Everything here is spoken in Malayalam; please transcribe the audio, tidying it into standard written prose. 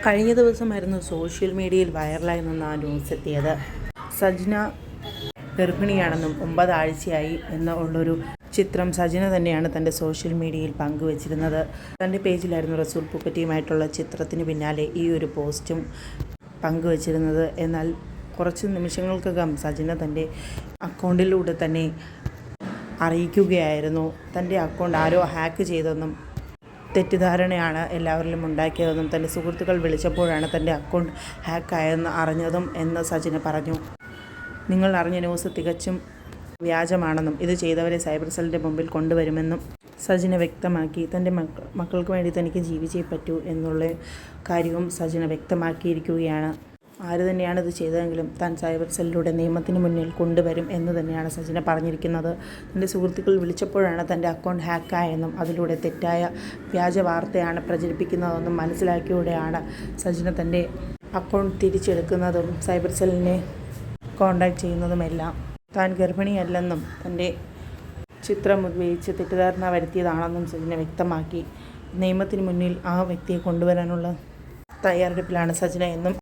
കഴിഞ്ഞ ദിവസമായിരുന്നു സോഷ്യൽ മീഡിയയിൽ വൈറലായി നിന്ന ആ ന്യൂസ് എത്തിയത്. സജ്ന ഗർഭിണിയാണെന്നും 9 ആഴ്ചയായി എന്നുള്ളൊരു ചിത്രം സജ്ന തന്നെയാണ് തൻ്റെ സോഷ്യൽ മീഡിയയിൽ പങ്കുവച്ചിരുന്നത്. തൻ്റെ പേജിലായിരുന്നു റസൂൽ പൂക്കുറ്റിയുമായിട്ടുള്ള ചിത്രത്തിന് പിന്നാലെ ഈ ഒരു പോസ്റ്റും പങ്കുവച്ചിരുന്നത്. എന്നാൽ കുറച്ച് നിമിഷങ്ങൾക്കകം സജ്ന തൻ്റെ അക്കൗണ്ടിലൂടെ തന്നെ അറിയിക്കുകയായിരുന്നു തൻ്റെ അക്കൗണ്ട് ആരോ ഹാക്ക് ചെയ്തെന്നും തെറ്റിദ്ധാരണയാണ് എല്ലാവരിലും ഉണ്ടാക്കിയതെന്നും തൻ്റെ സുഹൃത്തുക്കൾ വിളിച്ചപ്പോഴാണ് തൻ്റെ അക്കൗണ്ട് ഹാക്കായെന്ന് അറിഞ്ഞതും എന്ന് സജ്ന പറഞ്ഞു. നിങ്ങൾ അറിഞ്ഞ ന്യൂസ് തികച്ചും വ്യാജമാണെന്നും ഇത് ചെയ്തവരെ സൈബർ സെല്ലിൻ്റെ മുമ്പിൽ കൊണ്ടുവരുമെന്നും സജ്ന വ്യക്തമാക്കി. തൻ്റെ മക്കൾക്ക് വേണ്ടി തനിക്ക് ജീവിച്ചേ പറ്റൂ എന്നുള്ള കാര്യവും സജ്ന വ്യക്തമാക്കിയിരിക്കുകയാണ്. ആര് തന്നെയാണ് ഇത് ചെയ്തതെങ്കിലും താൻ സൈബർ സെല്ലിലൂടെ നിയമത്തിന് മുന്നിൽ കൊണ്ടുവരും എന്ന് തന്നെയാണ് സജ്ന പറഞ്ഞിരിക്കുന്നത്. തൻ്റെ സുഹൃത്തുക്കൾ വിളിച്ചപ്പോഴാണ് തൻ്റെ അക്കൗണ്ട് ഹാക്കായെന്നും അതിലൂടെ തെറ്റായ വ്യാജ വാർത്തയാണ് പ്രചരിപ്പിക്കുന്നതെന്നും മനസ്സിലാക്കിയോടെയാണ് സജ്ന തൻ്റെ അക്കൗണ്ട് തിരിച്ചെടുക്കുന്നതും സൈബർ സെല്ലിനെ കോൺടാക്റ്റ് ചെയ്യുന്നതുമെല്ലാം. താൻ ഗർഭിണിയല്ലെന്നും തൻ്റെ ചിത്രം ഉപയോഗിച്ച് തെറ്റിദ്ധാരണ വരുത്തിയതാണെന്നും സജ്ന വ്യക്തമാക്കി. നിയമത്തിന് മുന്നിൽ ആ വ്യക്തിയെ കൊണ്ടുവരാനുള്ള തയ്യാറെടുപ്പിലാണ് സജ്ന എന്നും